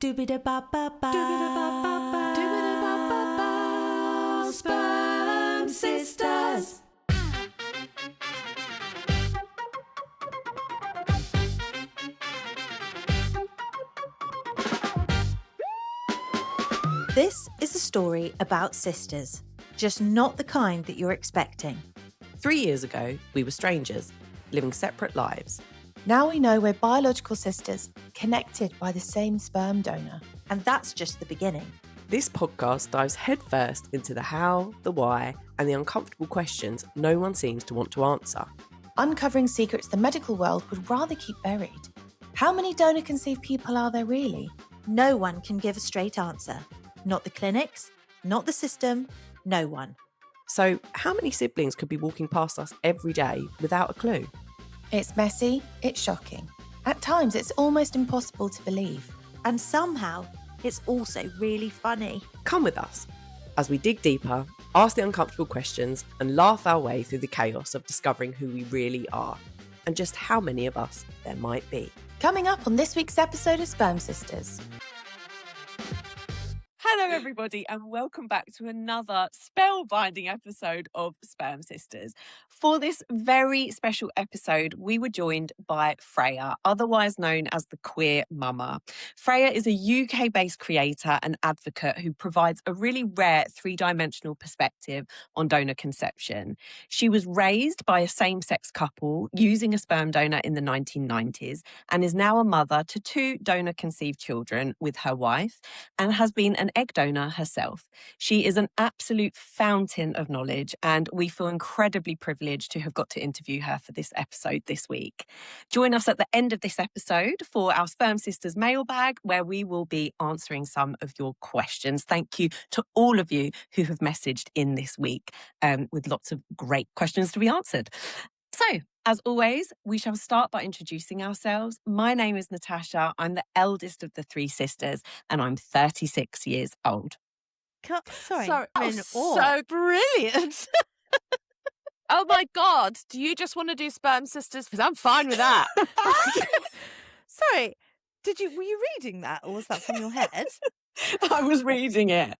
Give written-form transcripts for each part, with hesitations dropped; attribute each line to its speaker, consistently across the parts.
Speaker 1: Doobie-da-ba-ba-ba. Doobie-da-ba-ba-ba. Doobie-da-ba-ba-ba. Sperm Sisters.
Speaker 2: This is a story about sisters, just not the kind that you're expecting.
Speaker 3: 3 years ago, we were strangers, living separate lives.
Speaker 4: Now we know we're biological sisters, connected by the same sperm donor.
Speaker 2: And that's just the beginning.
Speaker 3: This podcast dives headfirst into the how, the why, and the uncomfortable questions no one seems to want to answer.
Speaker 4: Uncovering secrets the medical world would rather keep buried. How many donor-conceived people are there really?
Speaker 2: No one can give a straight answer. Not the clinics, not the system, no one.
Speaker 3: So, how many siblings could be walking past us every day without a clue?
Speaker 4: It's messy, it's shocking. At times, it's almost impossible to believe.
Speaker 2: And somehow, it's also really funny.
Speaker 3: Come with us as we dig deeper, ask the uncomfortable questions, and laugh our way through the chaos of discovering who we really are and just how many of us there might be.
Speaker 4: Coming up on this week's episode of Sperm Sisters.
Speaker 5: Hello, everybody, and welcome back to another spellbinding episode of Sperm Sisters. For this very special episode, we were joined by Freya, otherwise known as the Queer Mama. Freya is a UK-based creator and advocate who provides a really rare three-dimensional perspective on donor conception. She was raised by a same-sex couple using a sperm donor in the 1990s and is now a mother to 2 donor-conceived children with her wife and has been an egg donor herself. She is an absolute fountain of knowledge, and we feel incredibly privileged to have got to interview her for this episode this week. Join us at the end of this episode for our Sperm Sisters mailbag, where we will be answering some of your questions. Thank you to all of you who have messaged in this week with lots of great questions to be answered. So, as always, we shall start by introducing ourselves. My name is Natasha. I'm the eldest of the 3 sisters, and I'm 36 years old.
Speaker 2: Sorry.
Speaker 6: So brilliant. Oh my God. Do you just want to do Sperm Sisters? Because I'm fine with that.
Speaker 1: Sorry, were you reading that, or was that from your head?
Speaker 5: I was reading it.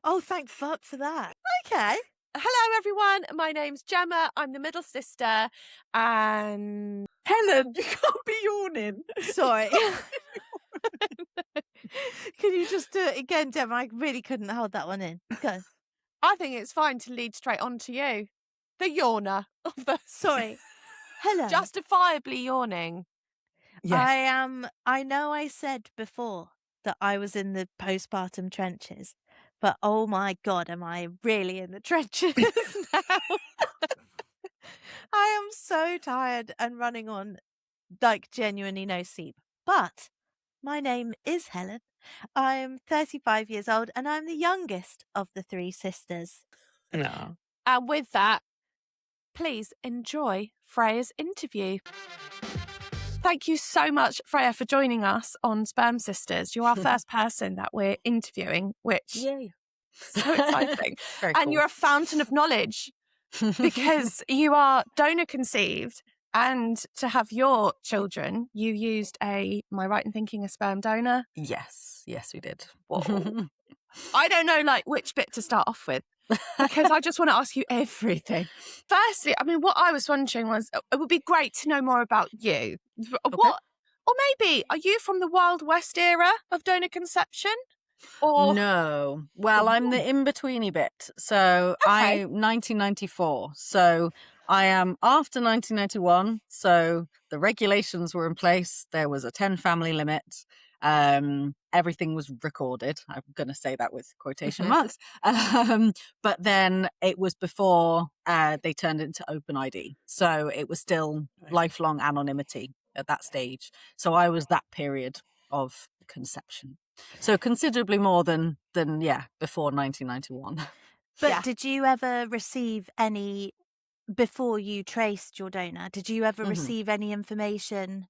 Speaker 1: Oh, thank fuck for that. Okay.
Speaker 6: Hello, everyone. My name's Gemma. I'm the middle sister. And
Speaker 5: Helen, you can't be yawning.
Speaker 1: Sorry. Can you just do it again, Gemma? I really couldn't hold that one in. Go.
Speaker 6: I think it's fine to lead straight on to you. The yawner of the
Speaker 1: Sorry. Hello.
Speaker 6: justifiably yawning.
Speaker 5: Yes.
Speaker 1: I know I said before that I was in the postpartum trenches, but oh my God, am I really in the trenches now? I am so tired and running on like genuinely no sleep. But my name is Helen. I am 35 years old and I'm the youngest of the 3 sisters.
Speaker 5: No.
Speaker 6: And with that, please enjoy Freya's interview. Thank you so much, Freya, for joining us on Sperm Sisters. You're our first person that we're interviewing, which
Speaker 3: Yay.
Speaker 6: so exciting.
Speaker 3: Very
Speaker 6: And
Speaker 3: cool.
Speaker 6: you're a fountain of knowledge because you are donor conceived, and to have your children, you used am I right in thinking a sperm donor?
Speaker 3: Yes, we did.
Speaker 6: Whoa. I don't know which bit to start off with, because I just want to ask you everything. Firstly, I mean, what I was wondering was, it would be great to know more about you. What, or maybe, are you from the Wild West era of donor conception? Or
Speaker 7: No. Well, I'm the in-betweeny bit. So
Speaker 6: Okay.
Speaker 7: I'm 1994. So I am after 1991. So the regulations were in place. There was a 10 family limit. Everything was recorded. I'm going to say that with quotation marks. But then it was before they turned into open ID. So it was still lifelong anonymity at that stage. So I was that period of conception. So considerably more than before 1991.
Speaker 1: But
Speaker 6: Yeah.
Speaker 1: did you ever receive any, before you traced your donor, did you ever receive any information,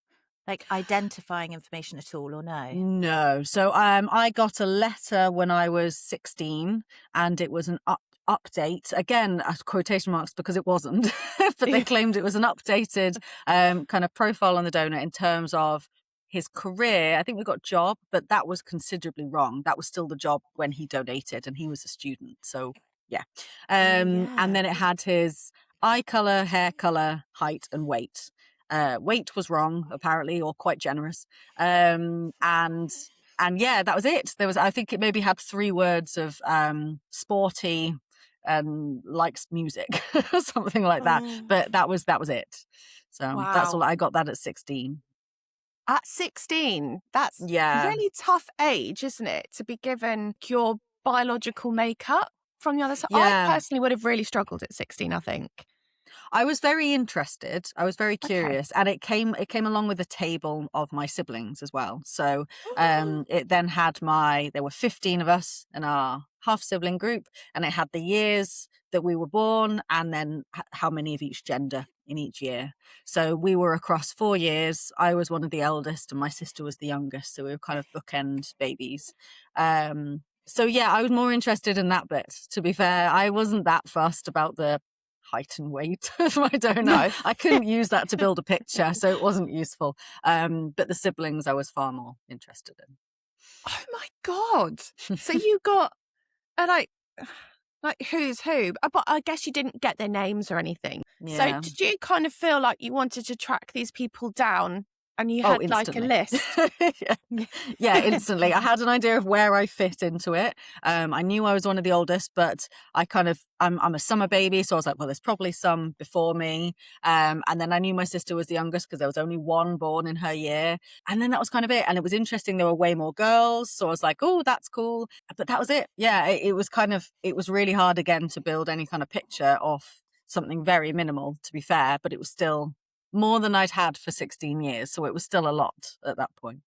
Speaker 1: like identifying information at all, or no?
Speaker 7: No. So I got a letter when I was 16, and it was an update, again, quotation marks, because it wasn't, but they claimed it was an updated kind of profile on the donor in terms of his career, I think we got job, but that was considerably wrong. That was still the job when he donated, and he was a student. So yeah. And then it had his eye color, hair color, height, and weight. Weight was wrong, apparently, or quite generous. And yeah, that was it. I think it maybe had 3 words of sporty and likes music, something like that. But that was it. So that's all. I got that at 16.
Speaker 6: At 16, that's
Speaker 7: Yeah.
Speaker 6: really tough age, isn't it, to be given your biological makeup from the other side?
Speaker 7: Yeah.
Speaker 6: I personally would have really struggled at 16, I think.
Speaker 7: I was very interested. I was very curious, and it came along with a table of my siblings as well. So it then had there were 15 of us in our half sibling group, and it had the years that we were born and then how many of each gender in each year. So we were across 4 years. I was one of the eldest and my sister was the youngest, so we were kind of bookend babies. So yeah, I was more interested in that bit, to be fair. I wasn't that fussed about the height and weight of my donor.
Speaker 6: No.
Speaker 7: I couldn't use that to build a picture, so it wasn't useful. But the siblings I was far more interested in.
Speaker 6: Oh my God. So you got like who's who, but I guess you didn't get their names or anything.
Speaker 7: Yeah.
Speaker 6: So did you kind of feel like you wanted to track these people down and you had like a
Speaker 7: instantly.
Speaker 6: list?
Speaker 7: Yeah, instantly. I had an idea of where I fit into it. I knew I was one of the oldest, but I'm a summer baby, so I was like, well, there's probably some before me. And then I knew my sister was the youngest because there was only one born in her year. And then that was kind of it. And it was interesting. There were way more girls. So I was like, oh, that's cool. But that was it. Yeah, it was really hard again to build any kind of picture of something very minimal, to be fair, but it was still more than I'd had for 16 years. So it was still a lot at that point.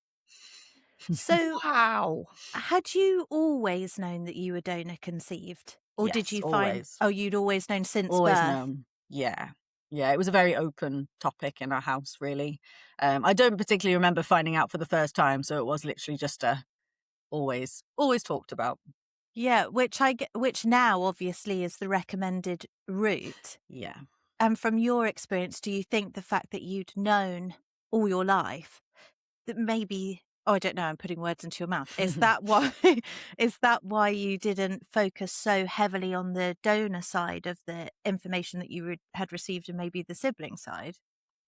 Speaker 1: So,
Speaker 6: Wow.
Speaker 1: had you always known that you were donor conceived? Or did
Speaker 7: Yes,
Speaker 1: you find,
Speaker 7: always.
Speaker 1: you'd always known since
Speaker 7: Always
Speaker 1: birth?
Speaker 7: known. Yeah. Yeah, it was a very open topic in our house, really. I don't particularly remember finding out for the first time. So it was literally just always talked about.
Speaker 1: Yeah, which now obviously is the recommended route.
Speaker 7: Yeah.
Speaker 1: And from your experience, do you think the fact that you'd known all your life that maybe, I don't know, I'm putting words into your mouth. Is that why you didn't focus so heavily on the donor side of the information that you had received and maybe the sibling side?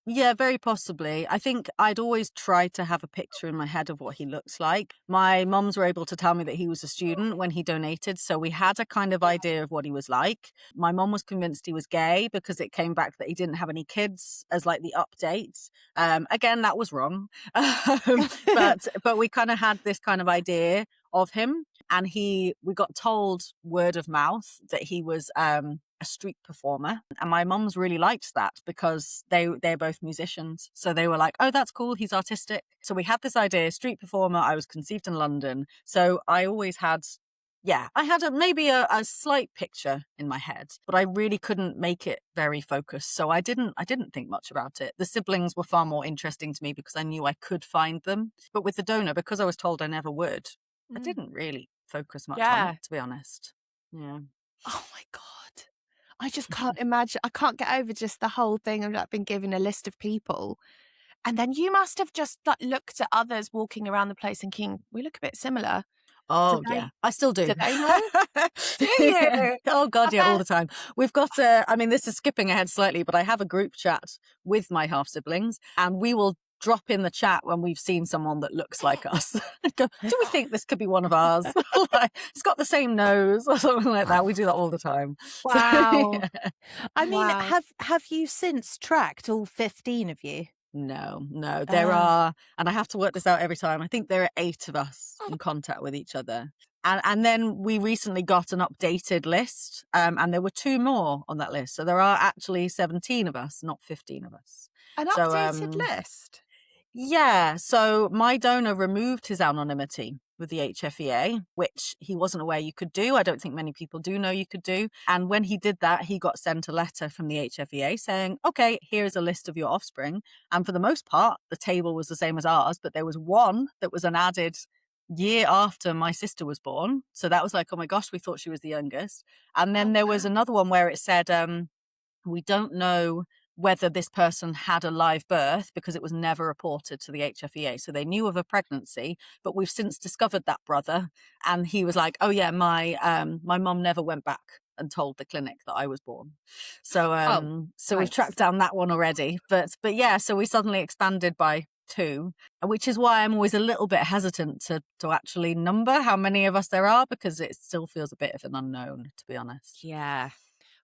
Speaker 7: Yeah, very possibly. I think I'd always tried to have a picture in my head of what he looks like. My mums were able to tell me that he was a student when he donated, so we had a kind of idea of what he was like. My mum was convinced he was gay because it came back that he didn't have any kids as like the update. Again, that was wrong. But we kind of had this kind of idea of him, and we got told word of mouth that he was a street performer, and my mums really liked that because they're both musicians, so they were like, oh, that's cool, he's artistic. So we had this idea, street performer. I was conceived in London, so I always had maybe a slight picture in my head, but I really couldn't make it very focused, so I didn't think much about it. The siblings were far more interesting to me because I knew I could find them, but with the donor, because I was told I never would, I didn't really focus much on it, to be honest. Yeah.
Speaker 6: Oh my God. I just can't imagine. I can't get over just the whole thing of like being given a list of people. And then you must have just like looked at others walking around the place thinking, we look a bit similar.
Speaker 7: Oh, yeah. I still do.
Speaker 6: Do they know?
Speaker 7: Do you? Oh, God, yeah, all the time. We've got, this is skipping ahead slightly, but I have a group chat with my half-siblings, and we will drop in the chat when we've seen someone that looks like us. Go, do we think this could be one of ours? Like, it's got the same nose or something like that. We do that all the time.
Speaker 6: Wow.
Speaker 7: So, yeah.
Speaker 1: I mean, have you since tracked all 15 of you?
Speaker 7: No, there are, and I have to work this out every time. I think there are 8 of us in contact with each other. And then we recently got an updated list, and there were 2 more on that list. So there are actually 17 of us, not 15 of us.
Speaker 6: An updated list?
Speaker 7: Yeah, so my donor removed his anonymity with the HFEA, which he wasn't aware you could do. I don't think many people do know you could do. And when he did that, he got sent a letter from the HFEA saying, okay, here's a list of your offspring. And for the most part, the table was the same as ours, but there was one that was an added year after my sister was born. So that was like, oh my gosh, we thought she was the youngest. And then there was another one where it said, we don't know whether this person had a live birth because it was never reported to the HFEA. So they knew of a pregnancy, but we've since discovered that brother. And he was like, oh yeah, my mum never went back and told the clinic that I was born. So so we've tracked down that one already. But yeah, so we suddenly expanded by 2, which is why I'm always a little bit hesitant to actually number how many of us there are, because it still feels a bit of an unknown, to be honest.
Speaker 6: Yeah.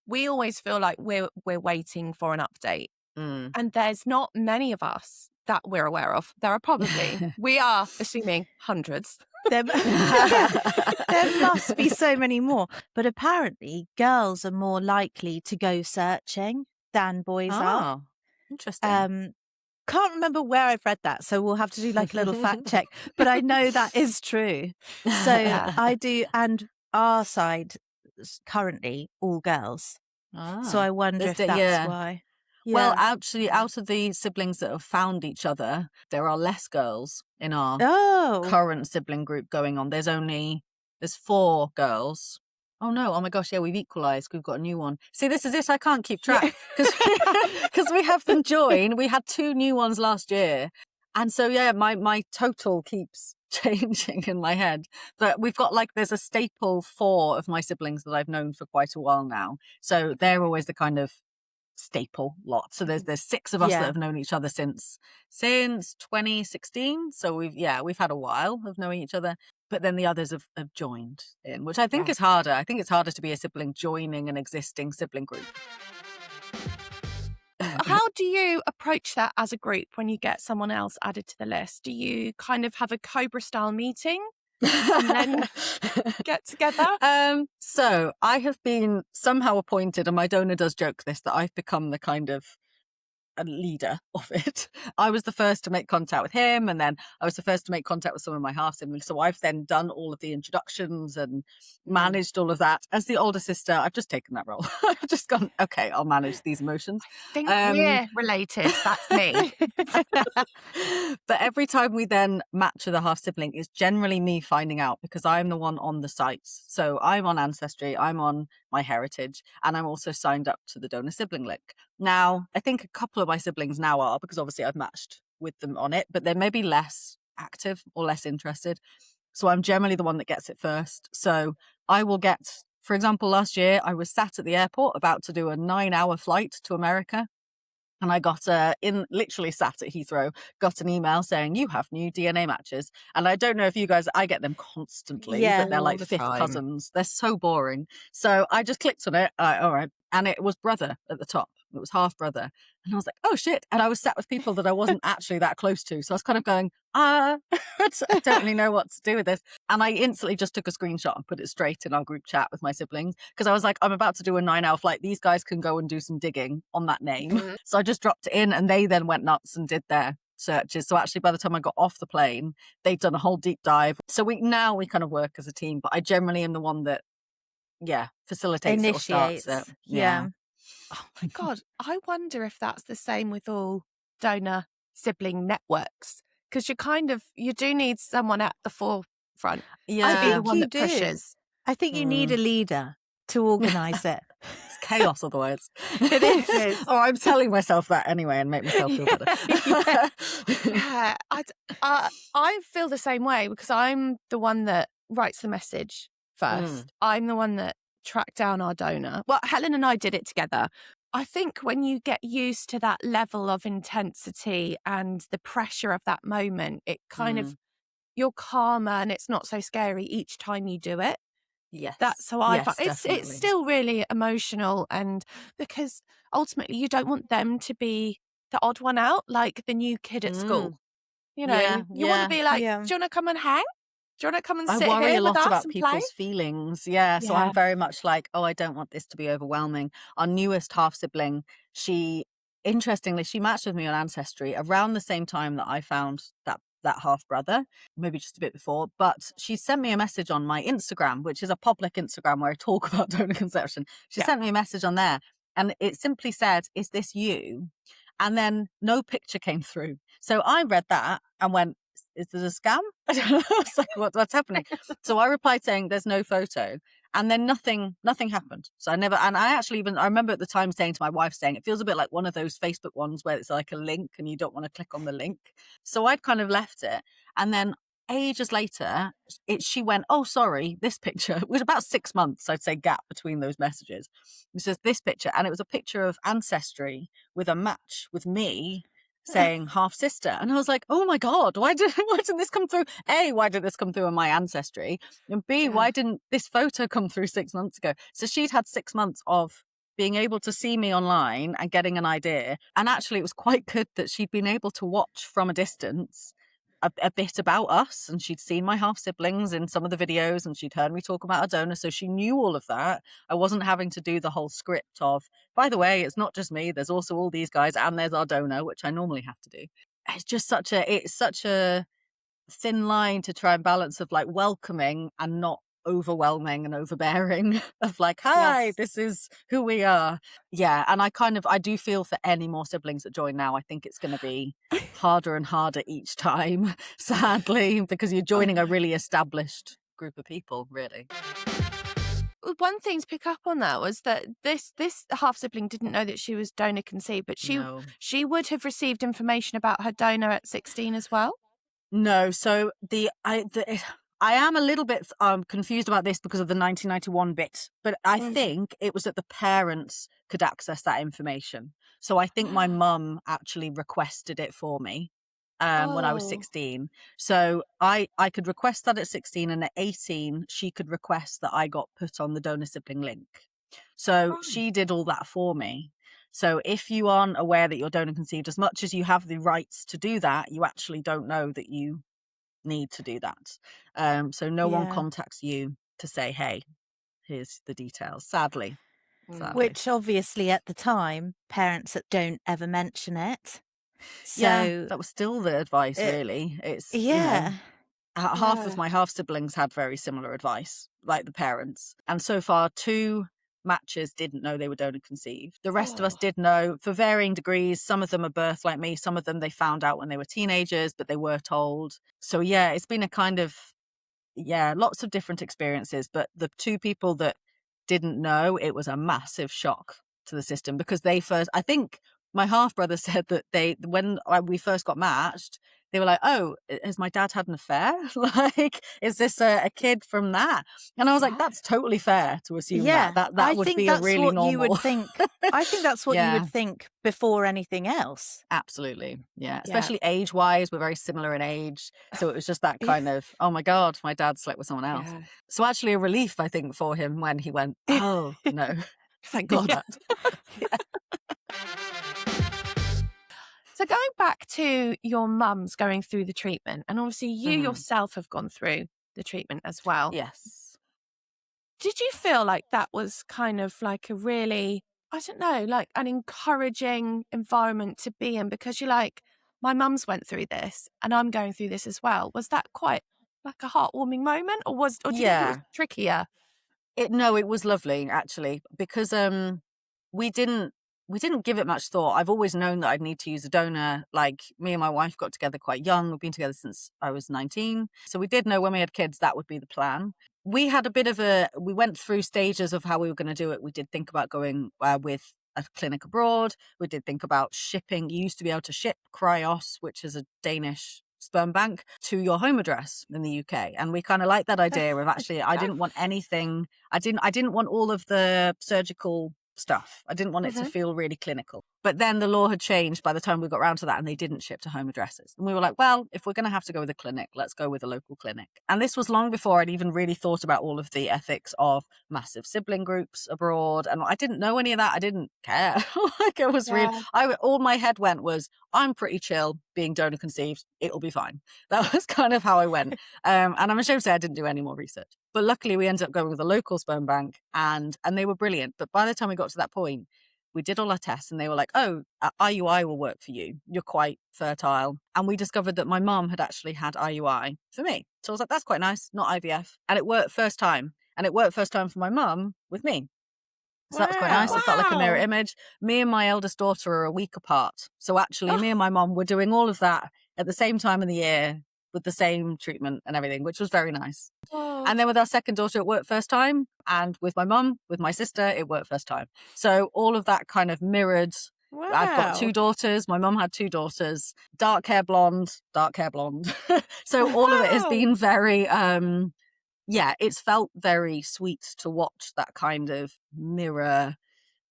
Speaker 6: We always feel like we're waiting for an update. And there's not many of us that we're aware of. There are probably, we are assuming hundreds.
Speaker 1: There must be so many more. But apparently girls are more likely to go searching than boys are.
Speaker 7: Interesting.
Speaker 1: Can't remember where I've read that, so we'll have to do like a little fact check. But I know that is true. So I do, and our side is currently all girls. So I wonder if that's why. Yeah.
Speaker 7: Well, actually, out of the siblings that have found each other, there are less girls in our current sibling group going on. There's 4 girls. Oh no, oh my gosh, yeah, we've equalised. We've got a new one. See, this is it. I can't keep track because we have them join. We had 2 new ones last year. And so, yeah, my total keeps changing in my head. But we've got there's a staple 4 of my siblings that I've known for quite a while now. So they're always the kind of staple lot. So there's 6 of us that have known each other since 2016. So we've had a while of knowing each other. But then the others have joined in, which I think is harder. I think it's harder to be a sibling joining an existing sibling group.
Speaker 6: How do you approach that as a group when you get someone else added to the list? Do you kind of have a Cobra style meeting and then get together?
Speaker 7: So I have been somehow appointed, and my donor does joke this, that I've become the kind of a leader of it. I was the first to make contact with him, and then I was the first to make contact with some of my half siblings. So I've then done all of the introductions and managed all of that. As the older sister, I've just taken that role. I've just gone, okay, I'll manage these emotions.
Speaker 6: I think we're related. That's me.
Speaker 7: But every time we then match with a half sibling, it's generally me finding out, because I'm the one on the sites. So I'm on Ancestry, I'm on My Heritage, and I'm also signed up to the donor sibling link. Now, I think a couple of my siblings now are, because obviously I've matched with them on it, but they're maybe less active or less interested. So I'm generally the one that gets it first. So I will get, for example, last year I was sat at the airport about to do a 9-hour flight to America. And I got literally sat at Heathrow, got an email saying, you have new DNA matches. And I don't know if you guys, I get them constantly, but they're like fifth cousins. They're so boring. So I just clicked on it. All right. And it was brother at the top. It was half brother. And I was like, oh shit. And I was sat with people that I wasn't actually that close to. So I was kind of going, I don't really know what to do with this. And I instantly just took a screenshot and put it straight in our group chat with my siblings. Because I was like, I'm about to do a 9-hour flight. These guys can go and do some digging on that name. Mm-hmm. So I just dropped it in, and they then went nuts and did their searches. So actually, by the time I got off the plane, they'd done a whole deep dive. So we kind of work as a team, but I generally am the one that, facilitates it or starts it.
Speaker 1: Yeah.
Speaker 6: Oh my God. I wonder if that's the same with all donor sibling networks, because you do need someone at the forefront.
Speaker 1: Yeah. I think
Speaker 6: one that pushes.
Speaker 1: I think you need a leader to organise it.
Speaker 7: It's chaos otherwise.
Speaker 1: It is.
Speaker 7: Or I'm telling myself that anyway and make myself feel better.
Speaker 6: Yeah. I feel the same way, because I'm the one that writes the message first. I'm the one that tracked down our donor. Well, Helen and I did it together. I think when you get used to that level of intensity and the pressure of that moment, it kind of, you're calmer and it's not so scary each time you do it.
Speaker 7: Yes.
Speaker 6: That's how I find it's still really emotional, and because ultimately you don't want them to be the odd one out, like the new kid at school. You know, you want to be like, do you want to come and hang? Do you want to come and sit here with us?
Speaker 7: I worry a lot about
Speaker 6: and
Speaker 7: people's
Speaker 6: play?
Speaker 7: feelings. Yeah. So I'm very much like, I don't want this to be overwhelming. Our newest half sibling, interestingly, she matched with me on Ancestry around the same time that I found that half brother, maybe just a bit before. But she sent me a message on my Instagram, which is a public Instagram where I talk about donor conception. She sent me a message on there, and it simply said, "Is this you?" And then no picture came through. So I read that and went, is it a scam? I don't know. I was like, what's happening? So I replied saying, there's no photo. And then nothing happened. So I remember at the time saying to my wife, it feels a bit like one of those Facebook ones where it's like a link and you don't want to click on the link. So I'd kind of left it. And then ages later, she went, oh, sorry, this picture. It was about 6 months, I'd say, gap between those messages. It says this picture. And it was a picture of Ancestry with a match with me saying half sister. And I was like, oh my God, why didn't this come through? A, why did this come through on my Ancestry? And B, why didn't this photo come through 6 months ago? So she'd had 6 months of being able to see me online and getting an idea. And actually it was quite good that she'd been able to watch from a distance a bit about us, and she'd seen my half siblings in some of the videos, and she'd heard me talk about a donor, so she knew all of that. I wasn't having to do the whole script of, by the way, it's not just me, there's also all these guys and there's our donor, which I normally have to do. It's just such a thin line to try and balance of like welcoming and not overwhelming and overbearing of like, hi, this is who we are. Yeah. And I do feel for any more siblings that join now, I think it's going to be harder and harder each time, sadly, because you're joining a really established group of people, really.
Speaker 6: One thing to pick up on that was that this half sibling didn't know that she was donor conceived, but she would have received information about her donor at 16 as well.
Speaker 7: No, so I am a little bit confused about this because of the 1991 bit, but I think it was that the parents could access that information. So I think my mum actually requested it for me when I was 16. So I could request that at 16, and at 18 she could request that I got put on the donor sibling link. So she did all that for me. So if you aren't aware that you're donor conceived, as much as you have the rights to do that, you actually don't know that you need to do that. So no one contacts you to say, hey, here's the details, sadly.
Speaker 1: Which obviously at the time, parents that don't ever mention it. So
Speaker 7: that was still the advice, really. It's half of my half siblings had very similar advice, like the parents. And so far, 2 matches didn't know they were donor conceived. The rest of us did know for varying degrees. Some of them are birthed like me. Some of them they found out when they were teenagers, but they were told. So yeah, it's been a kind of, lots of different experiences. But the 2 people that didn't know, it was a massive shock to the system, because I think my half brother said that when we first got matched, they were like, oh, has my dad had an affair? Like, is this a kid from that? And I was like, that's totally fair to assume that would be a really normal.
Speaker 1: You would think. I think that's what you would think before anything else.
Speaker 7: Absolutely. Yeah. Especially age-wise, we're very similar in age. So it was just that kind of, oh my God, my dad slept with someone else. Yeah. So actually a relief, I think, for him when he went, oh, no.
Speaker 6: Thank God. So going back to your mum's going through the treatment, and obviously you yourself have gone through the treatment as well.
Speaker 7: Yes.
Speaker 6: Did you feel like that was kind of like a really, I don't know, like an encouraging environment to be in? Because you're like, my mum's went through this and I'm going through this as well. Was that quite like a heartwarming moment, or do you think it was trickier?
Speaker 7: No, it was lovely, actually, because we didn't give it much thought. I've always known that I'd need to use a donor. Like, me and my wife got together quite young. We've been together since I was 19. So we did know when we had kids that would be the plan. We had we went through stages of how we were going to do it. We did think about going with a clinic abroad. We did think about shipping. You used to be able to ship Cryos, which is a Danish sperm bank, to your home address in the UK. And we kind of liked that idea of actually, I didn't want anything. I didn't want all of the surgical stuff. I didn't want it to feel really clinical. But then the law had changed by the time we got around to that, and they didn't ship to home addresses. And we were like, well, if we're going to have to go with a clinic, let's go with a local clinic. And this was long before I'd even really thought about all of the ethics of massive sibling groups abroad. And I didn't know any of that. I didn't care. Like, it was really, all my head went was, I'm pretty chill being donor conceived. It'll be fine. That was kind of how I went. And I'm ashamed to say I didn't do any more research. But luckily we ended up going with a local sperm bank, and they were brilliant. But by the time we got to that point, we did all our tests and they were like, oh, IUI will work for you. You're quite fertile. And we discovered that my mum had actually had IUI for me. So I was like, that's quite nice, not IVF. And it worked first time. And it worked first time for my mum with me. So that was quite nice. It felt like a mirror image. Me and my eldest daughter are a week apart. So actually me and my mum were doing all of that at the same time in the year with the same treatment and everything, which was very nice. And then with our second daughter, it worked first time. And with my mum, with my sister, it worked first time. So all of that kind of mirrored. I've got 2 daughters. My mum had 2 daughters, dark hair blonde. So all of it has been very, it's felt very sweet to watch that kind of mirror,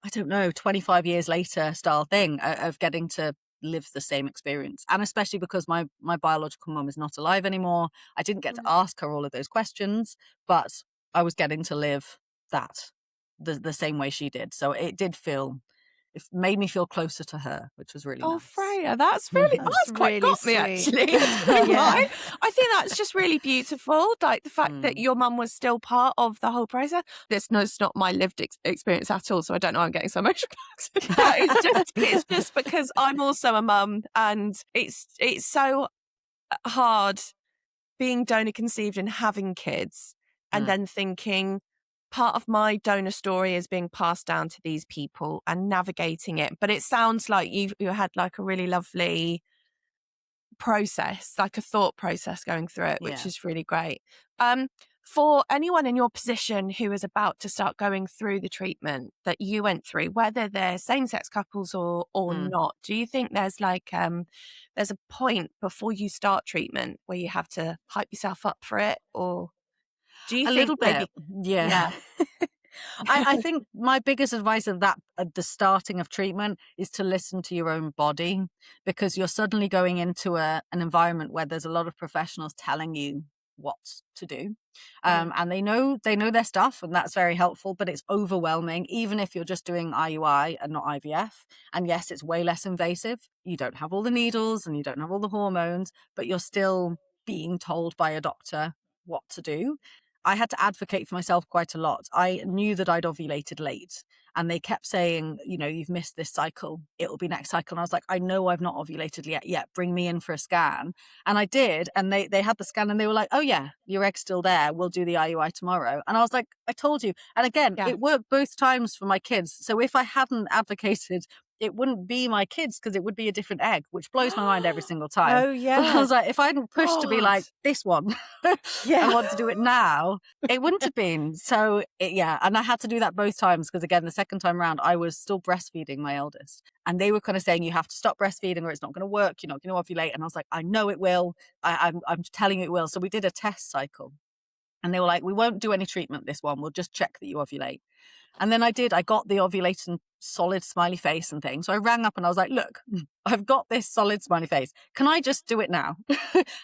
Speaker 7: I don't know, 25 years later style thing of getting to live the same experience. And especially because my biological mum is not alive anymore. I didn't get to ask her all of those questions, but I was getting to live that the same way she did. So it made me feel closer to her, which was really nice.
Speaker 6: Freya, that's really that's quite
Speaker 1: really
Speaker 6: got me
Speaker 1: sweet.
Speaker 6: actually.
Speaker 1: Yeah.
Speaker 6: I think that's just really beautiful. Like the fact that your mum was still part of the whole process. It's not my lived experience at all, so I don't know. I'm getting so much. It's just because I'm also a mum, and it's so hard being donor conceived and having kids, and then thinking, part of my donor story is being passed down to these people and navigating it. But it sounds like you had like a really lovely process, like a thought process going through it, which is really great. For anyone in your position who is about to start going through the treatment that you went through, whether they're same-sex couples or not, do you think there's like there's a point before you start treatment where you have to hype yourself up for it, or do you
Speaker 7: A
Speaker 6: think
Speaker 7: little bit,
Speaker 6: maybe,
Speaker 7: yeah. I think my biggest advice of that at the starting of treatment is to listen to your own body, because you're suddenly going into an environment where there's a lot of professionals telling you what to do, and they know their stuff, and that's very helpful, but it's overwhelming even if you're just doing IUI and not IVF. And yes, it's way less invasive, you don't have all the needles and you don't have all the hormones, but you're still being told by a doctor what to do. I had to advocate for myself quite a lot. I knew that I'd ovulated late, and they kept saying, you've missed this cycle, it'll be next cycle. And I was like, I know I've not ovulated yet, bring me in for a scan. And I did, and they had the scan, and they were like, oh yeah, your egg's still there, we'll do the IUI tomorrow. And I was like, I told you. And again, it worked both times for my kids. So if I hadn't advocated, it wouldn't be my kids, because it would be a different egg, which blows my mind every single time.
Speaker 1: Oh, yeah.
Speaker 7: But I was like, if I hadn't pushed to be like, this one, I want to do it now, it wouldn't have been. So, and I had to do that both times, because again, the second time around, I was still breastfeeding my eldest. And they were kind of saying, you have to stop breastfeeding or it's not going to work, you're not going to ovulate. And I was like, I know it will. I'm telling you it will. So we did a test cycle. And they were like, we won't do any treatment this one, we'll just check that you ovulate. And then I got the ovulating solid smiley face and things. So I rang up and I was like, look, I've got this solid smiley face. Can I just do it now?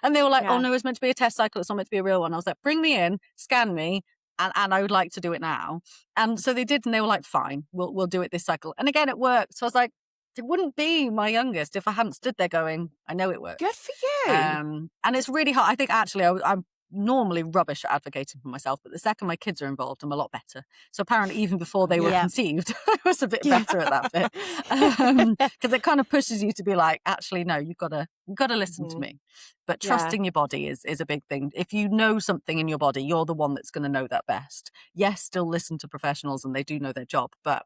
Speaker 7: And they were like, oh no, it's meant to be a test cycle. It's not meant to be a real one. I was like, bring me in, scan me. And I would like to do it now. And so they did. And they were like, fine, we'll do it this cycle. And again, it worked. So I was like, it wouldn't be my youngest if I hadn't stood there going, I know it works.
Speaker 6: Good for you.
Speaker 7: And it's really hard. I think actually I'm normally rubbish at advocating for myself, but the second my kids are involved, I'm a lot better. So apparently even before they were conceived, I was a bit better at that bit, because it kind of pushes you to be like, actually no, you've got to listen to me. But trusting your body is a big thing. If you know something in your body, you're the one that's going to know that best. Yes, still listen to professionals, and they do know their job, but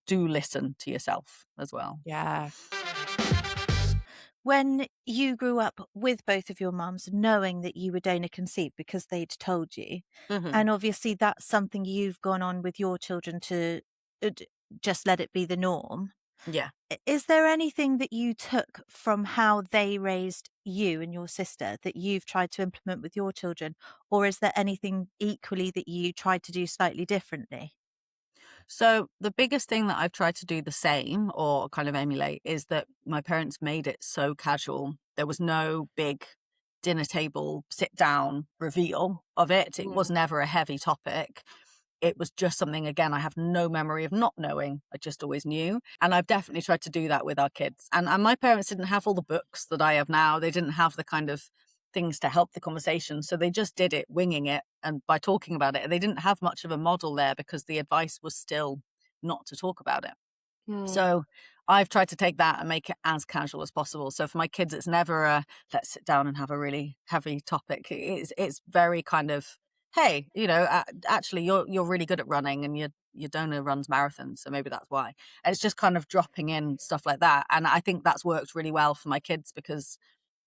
Speaker 7: do listen to yourself as well.
Speaker 1: When you grew up with both of your mums, knowing that you were donor conceived because they'd told you, and obviously that's something you've gone on with your children to just let it be the norm.
Speaker 7: Yeah.
Speaker 1: Is there anything that you took from how they raised you and your sister that you've tried to implement with your children? Or is there anything equally that you tried to do slightly differently?
Speaker 7: So the biggest thing that I've tried to do the same or kind of emulate is that my parents made it so casual. There was no big dinner table, sit down reveal of it. It was never a heavy topic. It was just something, again, I have no memory of not knowing. I just always knew. And I've definitely tried to do that with our kids. And my parents didn't have all the books that I have now. They didn't have the kind of things to help the conversation. So they just did it, winging it, and by talking about it. They didn't have much of a model there because the advice was still not to talk about it. So I've tried to take that and make it as casual as possible. So for my kids, it's never a let's sit down and have a really heavy topic. It's very kind of, hey, actually you're really good at running, and your donor runs marathons, so maybe that's why. And it's just kind of dropping in stuff like that. And I think that's worked really well for my kids because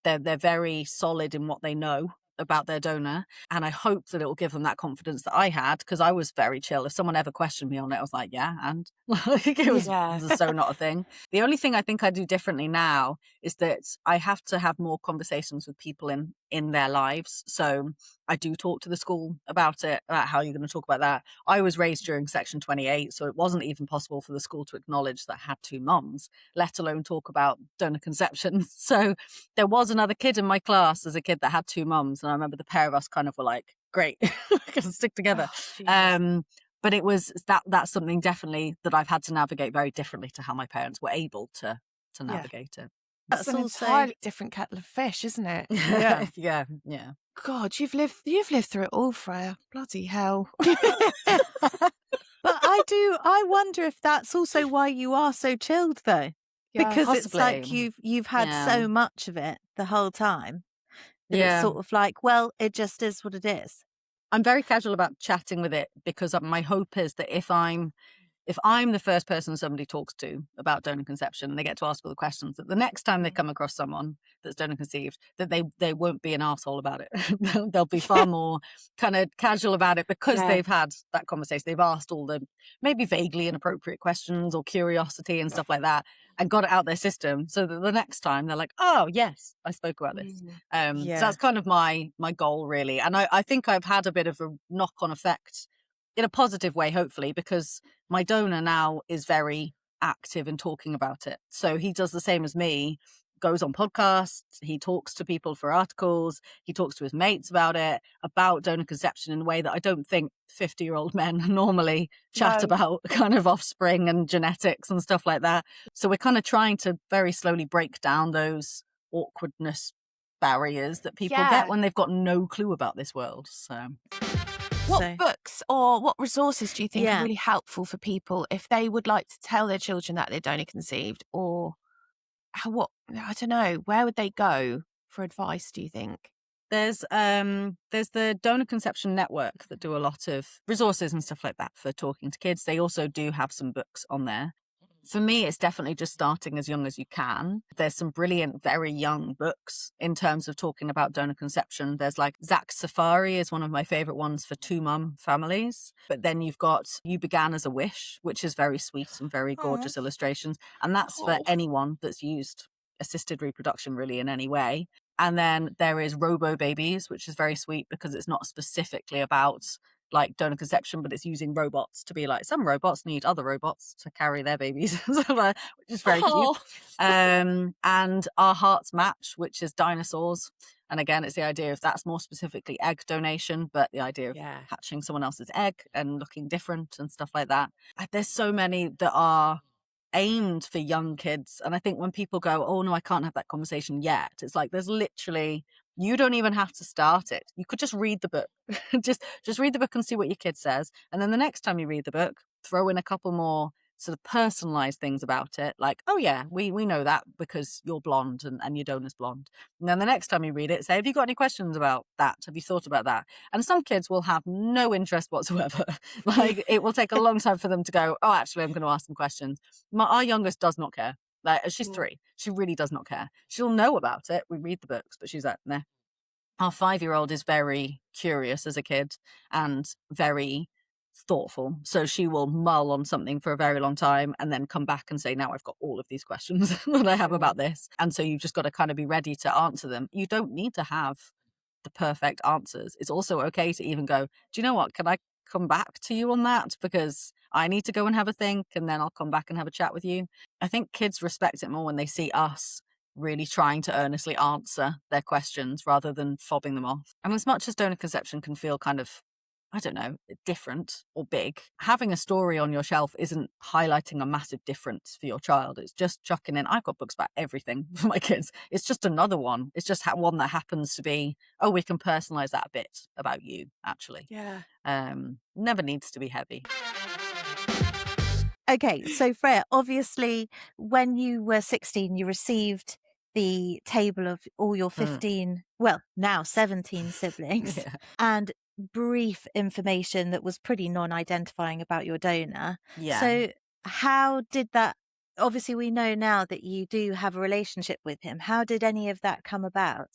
Speaker 7: they're very solid in what they know. about their donor, and I hope that it will give them that confidence that I had, because I was very chill. If someone ever questioned me on it, I was like, yeah, and like it was so not a thing. The only thing I think I do differently now is that I have to have more conversations with people in their lives. So I do talk to the school about it, about how you're going to talk about that. I was raised during Section 28, so it wasn't even possible for the school to acknowledge that I had two mums, let alone talk about donor conception. So there was another kid in my class as a kid that had two mums, and I remember the pair of us kind of were like, great, we can stick together. But it was that's something definitely that I've had to navigate very differently to how my parents were able to navigate it.
Speaker 6: That's an entirely different kettle of fish, isn't it?
Speaker 7: Yeah. yeah.
Speaker 6: God, you've lived through it all, Freya. Bloody hell.
Speaker 1: But I wonder if that's also why you are so chilled, though.
Speaker 6: Yeah,
Speaker 1: because
Speaker 7: possibly.
Speaker 1: it's like you've had so much of it the whole time that it's
Speaker 7: Yeah.
Speaker 1: sort of like, well, it just is what it is.
Speaker 7: I'm very casual about chatting with it, because my hope is that if I'm the first person somebody talks to about donor conception and they get to ask all the questions, that the next time they come across someone that's donor conceived, that they won't be an arsehole about it. They'll be far more kind of casual about it, because they've had that conversation. They've asked all the maybe vaguely inappropriate questions or curiosity and stuff like that, and got it out their system, so that the next time they're like, oh yes, I spoke about this. So that's kind of my goal, really. And I think I've had a bit of a knock-on effect in a positive way, hopefully, because my donor now is very active in talking about it. So he does the same as me, goes on podcasts, he talks to people for articles, he talks to his mates about donor conception in a way that I don't think 50-year-old men normally chat about kind of offspring and genetics and stuff like that. So we're kind of trying to very slowly break down those awkwardness barriers that people get when they've got no clue about this world. So
Speaker 6: what books or what resources do you think are really helpful for people if they would like to tell their children that they're donor conceived, or I don't know, where would they go for advice, do you think?
Speaker 7: There's the Donor Conception Network that do a lot of resources and stuff like that for talking to kids. They also do have some books on there. For me, it's definitely just starting as young as you can. There's some brilliant, very young books in terms of talking about donor conception. There's like Zach's Safari is one of my favorite ones for two mum families. But then you've got You Began as a Wish, which is very sweet and very gorgeous illustrations. And that's for anyone that's used assisted reproduction really in any way. And then there is Robo Babies, which is very sweet because it's not specifically about like donor conception, but it's using robots to be like, some robots need other robots to carry their babies, which is very cute. And Our Hearts Match, which is dinosaurs. And again, it's the idea of that's more specifically egg donation, but the idea of hatching someone else's egg and looking different and stuff like that. There's so many that are aimed for young kids. And I think when people go, oh no, I can't have that conversation yet, it's like there's literally, you don't even have to start it. You could just read the book. just read the book and see what your kid says. And then the next time you read the book, throw in a couple more sort of personalized things about it. Like, oh yeah, we know that because you're blonde and your donor's blonde. And then the next time you read it, say, have you got any questions about that? Have you thought about that? And some kids will have no interest whatsoever. Like it will take a long time for them to go, oh, actually, I'm going to ask some questions. Our youngest does not care. Like, she's 3. She really does not care. She'll know about it. We read the books, but she's like, nah. Our 5-year-old is very curious as a kid and very thoughtful. So she will mull on something for a very long time and then come back and say, now I've got all of these questions that I have about this. And so you've just got to kind of be ready to answer them. You don't need to have the perfect answers. It's also okay to even go, do you know what? Can I come back to you on that? Because I need to go and have a think and then I'll come back and have a chat with you. I think kids respect it more when they see us really trying to earnestly answer their questions rather than fobbing them off. And as much as donor conception can feel kind of, I don't know, different or big, having a story on your shelf isn't highlighting a massive difference for your child. It's just chucking in, I've got books about everything for my kids. It's just another one. It's just one that happens to be, oh, we can personalize that a bit about you, actually. Never needs to be heavy.
Speaker 1: Okay, so Freya, obviously, when you were 16, you received the table of all your 15, well, now 17 siblings, and brief information that was pretty non-identifying about your donor. So how did that, obviously we know now that you do have a relationship with him. How did any of that come about?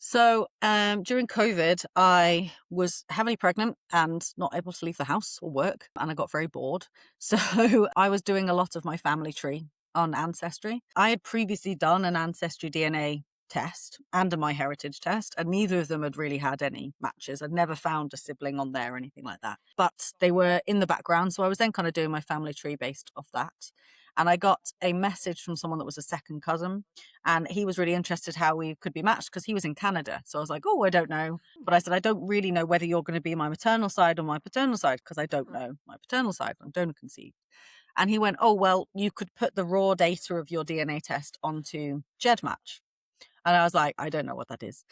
Speaker 7: So during COVID, I was heavily pregnant and not able to leave the house or work, and I got very bored. So I was doing a lot of my family tree on Ancestry. I had previously done an Ancestry DNA test and a MyHeritage test, and neither of them had really had any matches. I'd never found a sibling on there or anything like that, but they were in the background. So I was then kind of doing my family tree based off that. And I got a message from someone that was a second cousin, and he was really interested how we could be matched because he was in Canada. So I was like, oh, I don't know. But I said, I don't really know whether you're going to be my maternal side or my paternal side because I don't know my paternal side. I'm donor conceived. And he went, oh, well, you could put the raw data of your DNA test onto GEDmatch. And I was like, I don't know what that is.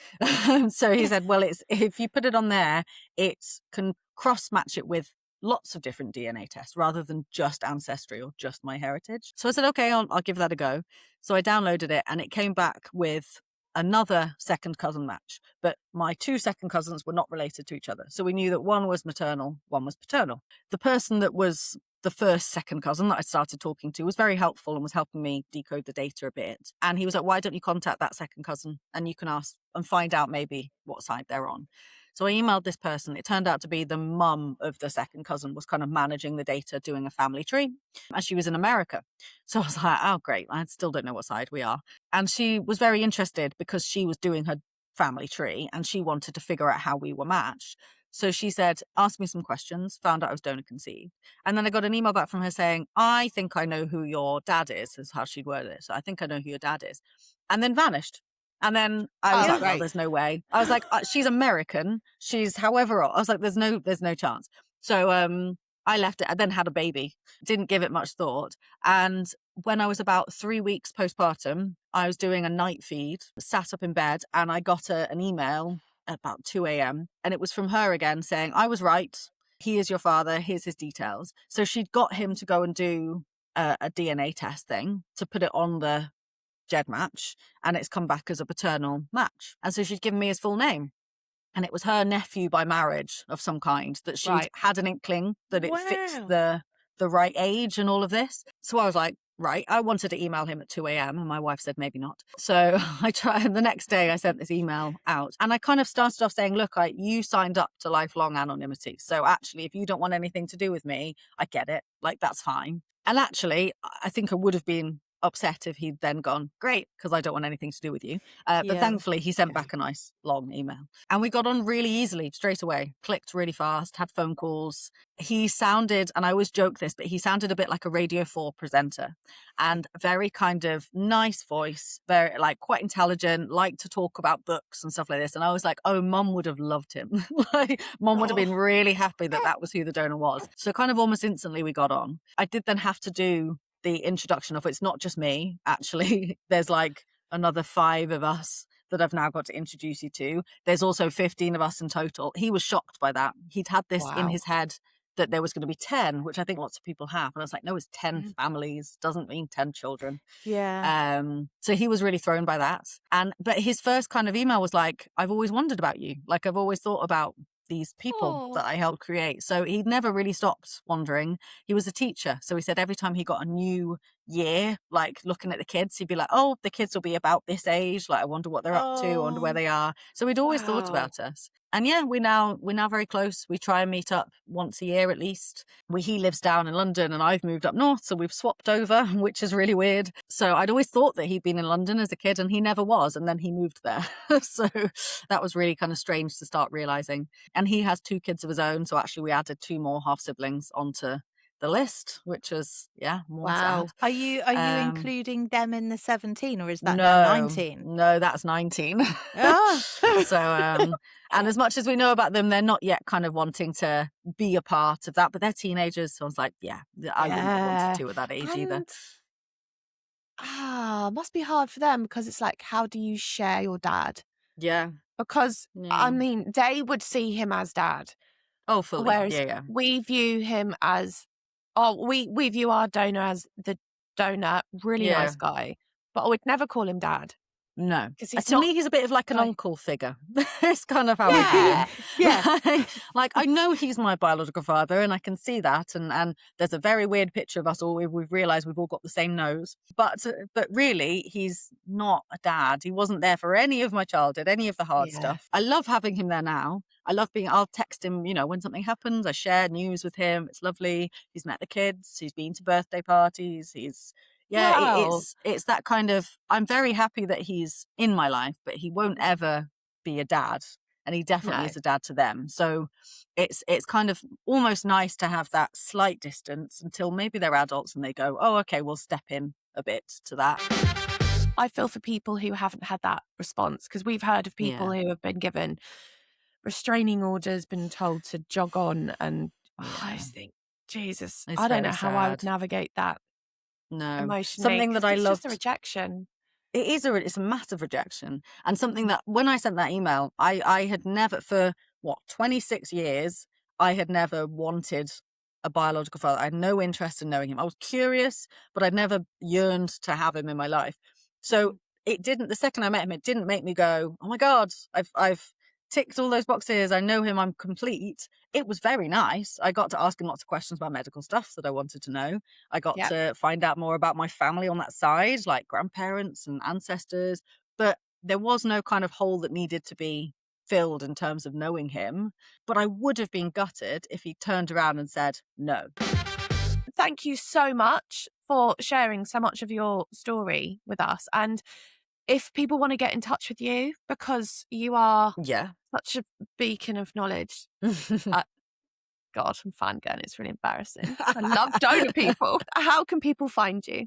Speaker 7: So he said, well, it's if you put it on there, it can cross match it with lots of different DNA tests rather than just Ancestry or just MyHeritage. So I said, okay, I'll give that a go. So I downloaded it and it came back with another second cousin match, but my two second cousins were not related to each other. So we knew that one was maternal, one was paternal. The person that was the first second cousin that I started talking to was very helpful and was helping me decode the data a bit. And he was like, why don't you contact that second cousin and you can ask and find out maybe what side they're on. So I emailed this person. It turned out to be the mum of the second cousin was kind of managing the data, doing a family tree. And she was in America. So I was like, oh, great. I still don't know what side we are. And she was very interested because she was doing her family tree and she wanted to figure out how we were matched. So she said, ask me some questions, found out I was donor conceived. And then I got an email back from her saying, I think I know who your dad is how she'd worded it. So I think I know who your dad is. And then vanished. And then I was like, well, there's no way. I was like, she's American. She's however old. I was like, there's no chance. So I left it. I then had a baby. Didn't give it much thought. And when I was about 3 weeks postpartum, I was doing a night feed, sat up in bed, and I got an email at about 2 a.m. And it was from her again saying, I was right. He is your father. Here's his details. So she'd got him to go and do a DNA test thing to put it on the GEDmatch, and it's come back as a paternal match. And so she'd given me his full name. And it was her nephew by marriage of some kind that she'd had an inkling that it fits the right age and all of this. So I was like, right, I wanted to email him at 2 a.m. and my wife said maybe not. So I tried. The next day I sent this email out and I kind of started off saying, look, you signed up to lifelong anonymity. So actually, if you don't want anything to do with me, I get it. Like, that's fine. And actually, I think I would have been upset if he'd then gone, great, because I don't want anything to do with you. But thankfully, he sent back a nice long email. And we got on really easily straight away, clicked really fast, had phone calls. He sounded, and I always joke this, but he sounded a bit like a Radio 4 presenter and very kind of nice voice, very like quite intelligent, liked to talk about books and stuff like this. And I was like, oh, mum would have loved him. Like, mum would have been really happy that was who the donor was. So kind of almost instantly we got on. I did then have to do the introduction of it's not just me, actually. There's like another 5 of us that I've now got to introduce you to. There's also 15 of us in total. He was shocked by that. He'd had this in his head that there was going to be 10, which I think lots of people have. And I was like, no, it's 10 families, doesn't mean 10 children.
Speaker 1: Yeah.
Speaker 7: So he was really thrown by that. But his first kind of email was like, I've always wondered about you. Like, I've always thought about these people that I helped create. So he'd never really stopped wondering. He was a teacher. So he said every time he got a new year, like looking at the kids, he'd be like, oh, the kids will be about this age. Like, I wonder what they're up to. I wonder where they are. So he'd always thought about us. And yeah, we're now very close. We try and meet up once a year at least. He lives down in London and I've moved up north. So we've swapped over, which is really weird. So I'd always thought that he'd been in London as a kid and he never was. And then he moved there. So that was really kind of strange to start realizing. And he has 2 kids of his own. So actually we added 2 more half siblings onto the list, which was more sad.
Speaker 1: Are you including them in the 17 or is that
Speaker 7: no,
Speaker 1: 19?
Speaker 7: No, that's 19. So and as much as we know about them, they're not yet kind of wanting to be a part of that, but they're teenagers. So I was like, I wouldn't have wanted to at that age either.
Speaker 6: Must be hard for them because it's like, how do you share your dad?
Speaker 7: Yeah.
Speaker 6: Because I mean, they would see him as dad.
Speaker 7: Oh, fully.
Speaker 6: Whereas we view him as we view our donor as the donor, really nice guy, but I would never call him dad.
Speaker 7: No.
Speaker 6: 'Cause he's
Speaker 7: To
Speaker 6: not-
Speaker 7: me, he's a bit of like an
Speaker 6: Right.
Speaker 7: uncle figure. It's kind of how I view him.
Speaker 6: Yeah.
Speaker 7: Like, I know he's my biological father and I can see that. And there's a very weird picture of us all. We've realised we've all got the same nose. But really, he's not a dad. He wasn't there for any of my childhood, any of the hard stuff. I love having him there now. I'll text him, when something happens. I share news with him. It's lovely. He's met the kids. He's been to birthday parties.
Speaker 6: Wow.
Speaker 7: It's that kind of, I'm very happy that he's in my life, but he won't ever be a dad. And he definitely
Speaker 6: No.
Speaker 7: is a dad to them. So it's kind of almost nice to have that slight distance until maybe they're adults and they go, oh, okay, we'll step in a bit to that.
Speaker 6: I feel for people who haven't had that response, because we've heard of people who have been given restraining orders, been told to jog on, and I just think, Jesus,
Speaker 7: It's
Speaker 6: I don't know
Speaker 7: very
Speaker 6: how I would
Speaker 7: sad.
Speaker 6: navigate that
Speaker 7: No.
Speaker 6: emotionally.
Speaker 7: Something that
Speaker 6: 'cause
Speaker 7: I
Speaker 6: it's just a
Speaker 7: loved.
Speaker 6: rejection.
Speaker 7: It's a massive rejection, and something that when I sent that email, I had never, for 26 years, I had never wanted a biological father. I had no interest in knowing him. I was curious, but I'd never yearned to have him in my life. So the second I met him, it didn't make me go, oh my God, I've ticked all those boxes. I know him. I'm complete. It was very nice. I got to ask him lots of questions about medical stuff that I wanted to know. I got to find out more about my family on that side, like grandparents and ancestors. But there was no kind of hole that needed to be filled in terms of knowing him. But I would have been gutted if he turned around and said no.
Speaker 6: Thank you so much for sharing so much of your story with us. And if people want to get in touch with you, because you are such a beacon of knowledge. God, I'm fangirling. It's really embarrassing. I love donor people. How can people find you?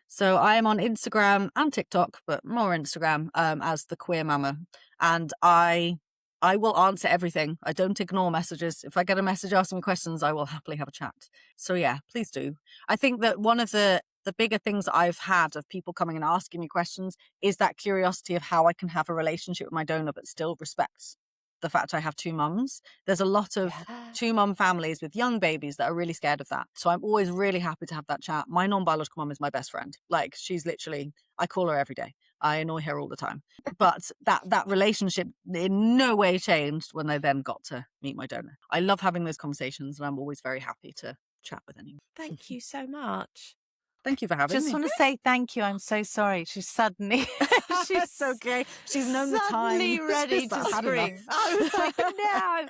Speaker 7: So I am on Instagram and TikTok, but more Instagram as the Queer Mama. And I will answer everything. I don't ignore messages. If I get a message asking me questions, I will happily have a chat. So yeah, please do. I think that one of the bigger things I've had of people coming and asking me questions is that curiosity of how I can have a relationship with my donor but still respect the fact I have two mums. There's a lot of two mum families with young babies that are really scared of that. So I'm always really happy to have that chat. My non-biological mum is my best friend. Like, she's literally, I call her every day. I annoy her all the time. But that relationship in no way changed when I then got to meet my donor. I love having those conversations and I'm always very happy to chat with anyone.
Speaker 6: Thank you so much.
Speaker 7: Thank you for having me.
Speaker 1: Just want to say thank you. I'm so sorry. She's suddenly,
Speaker 7: It's okay. She's known the time.
Speaker 1: suddenly ready
Speaker 7: She's
Speaker 1: to
Speaker 7: had
Speaker 1: scream.
Speaker 7: enough.
Speaker 1: I was like, no.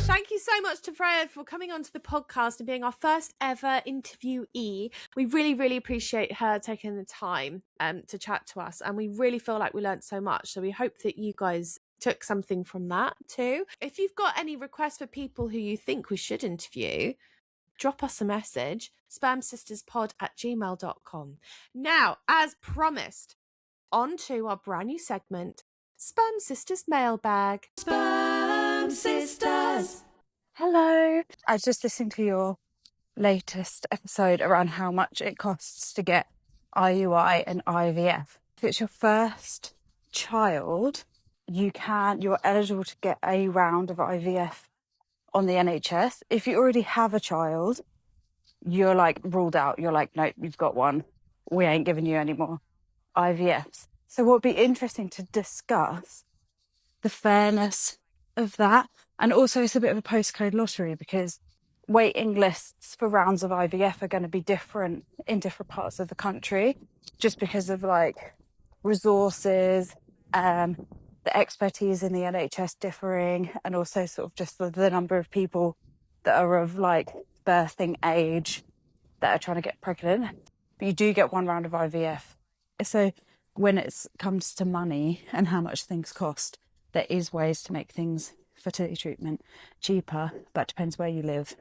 Speaker 6: Thank you so much to Freya for coming onto the podcast and being our first ever interviewee. We really, really appreciate her taking the time to chat to us, and we really feel like we learned so much. So we hope that you guys took something from that too. If you've got any requests for people who you think we should interview, drop us a message, spermsisterspod@gmail.com. Now, as promised, on to our brand new segment, Sperm Sisters Mailbag. Sperm Sisters.
Speaker 8: Hello. I was just listening to your latest episode around how much it costs to get IUI and IVF. If it's your first child, you're eligible to get a round of IVF on the NHS. If you already have a child, you're like ruled out. You're like, nope, you've got one. We ain't giving you any more IVFs. So what would be interesting to discuss the fairness of that. And also it's a bit of a postcode lottery because waiting lists for rounds of IVF are going to be different in different parts of the country just because of like resources, the expertise in the NHS differing, and also sort of just the number of people that are of like birthing age that are trying to get pregnant. But you do get one round of IVF. So when it comes to money and how much things cost, there is ways to make things, fertility treatment, cheaper, but it depends where you live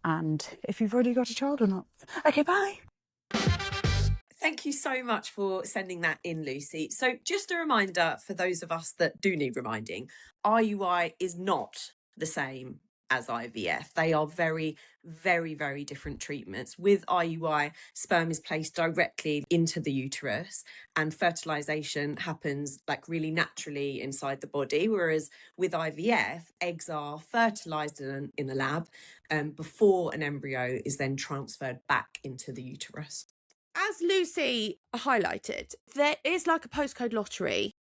Speaker 8: and if you've already got a child or not. Okay, bye.
Speaker 5: Thank you so much for sending that in, Lucy. So just a reminder for those of us that do need reminding, IUI is not the same as IVF. They are very, very, very different treatments. With IUI, sperm is placed directly into the uterus and fertilization happens like really naturally inside the body. Whereas with IVF, eggs are fertilized in a lab before an embryo is then transferred back into the uterus.
Speaker 6: as Lucy highlighted, there is like a postcode lottery.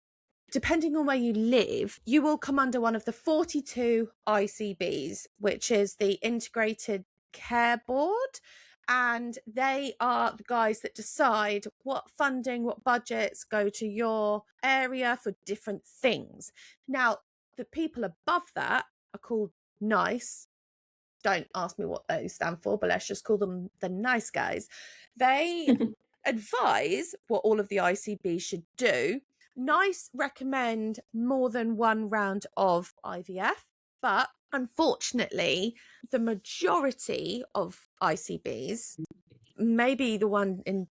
Speaker 6: Depending on where you live, you will come under one of the 42 ICBs, which is the Integrated Care Board. And they are the guys that decide what funding, what budgets go to your area for different things. Now, the people above that are called NICE. Don't ask me what those stand for, but let's just call them the nice guys. They advise what all of the ICBs should do. NICE recommend more than one round of IVF, but unfortunately, the majority of ICBs, maybe the one in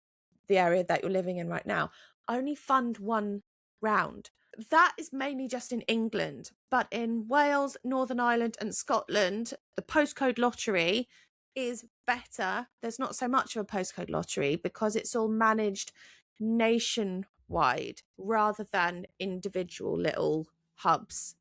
Speaker 6: the area that you're living in right now, only fund one round. That is mainly just in England, but in Wales, Northern Ireland and Scotland, the postcode lottery is better. There's not so much of a postcode lottery because it's all managed nationwide rather than individual little hubs.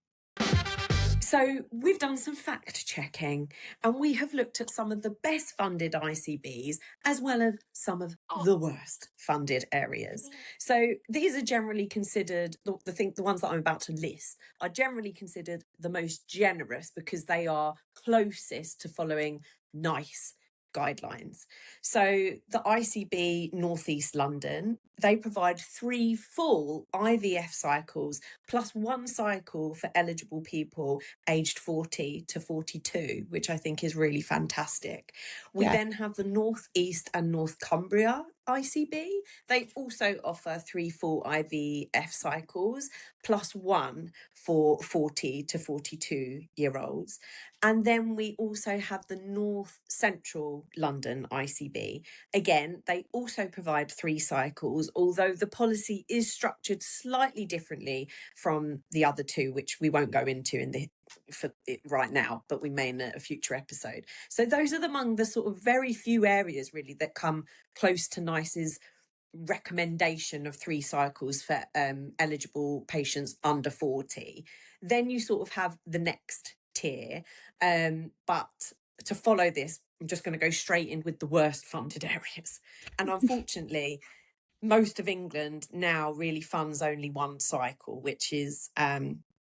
Speaker 5: So we've done some fact checking and we have looked at some of the best funded ICBs as well as some of the worst funded areas. So these are generally considered, the ones that I'm about to list are generally considered the most generous because they are closest to following NICE guidelines. So the ICB Northeast London, they provide 3 full IVF cycles plus 1 cycle for eligible people aged 40 to 42, which I think is really fantastic. We then have the North East and North Cumbria ICB. They also offer 3 full IVF cycles plus 1 for 40 to 42-year-olds. And then we also have the North Central London ICB. Again, they also provide 3 cycles, although the policy is structured slightly differently from the other 2, which we won't go into for it right now, but we may in a future episode. So those are among the sort of very few areas really that come close to NICE's recommendation of 3 cycles for eligible patients under 40. Then you sort of have the next tier, but to follow this, I'm just going to go straight in with the worst funded areas. And unfortunately, most of England now really funds only 1 cycle, which is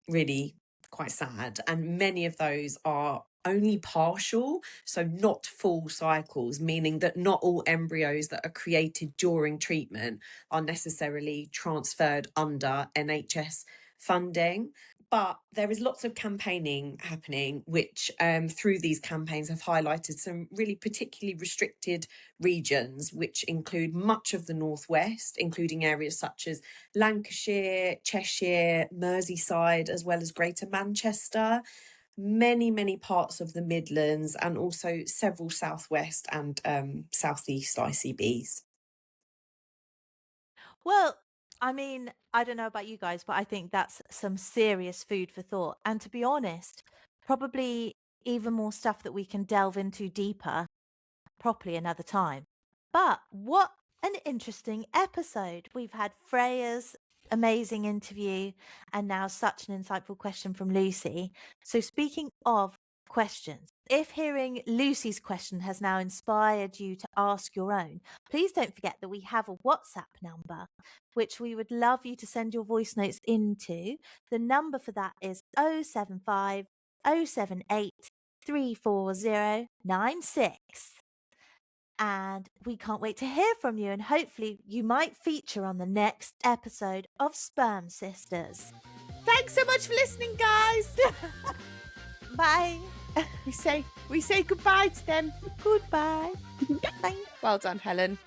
Speaker 5: really quite sad. And many of those are only partial, so not full cycles, meaning that not all embryos that are created during treatment are necessarily transferred under NHS funding. But there is lots of campaigning happening, which through these campaigns have highlighted some really particularly restricted regions, which include much of the Northwest, including areas such as Lancashire, Cheshire, Merseyside, as well as Greater Manchester, many parts of the Midlands, and also several Southwest and Southeast ICBs.
Speaker 1: Well, I mean, I don't know about you guys, but I think that's some serious food for thought. And to be honest, probably even more stuff that we can delve into deeper properly another time. But what an interesting episode. We've had Freya's amazing interview and now such an insightful question from Lucy. So speaking of questions, if hearing Lucy's question has now inspired you to ask your own, please don't forget that we have a WhatsApp number, which we would love you to send your voice notes into. The number for that is 075 078 34096. And we can't wait to hear from you, and hopefully you might feature on the next episode of Sperm Sisters.
Speaker 6: Thanks so much for listening, guys.
Speaker 1: Bye.
Speaker 6: We say goodbye to them.
Speaker 1: Goodbye.
Speaker 6: Well done, Helen.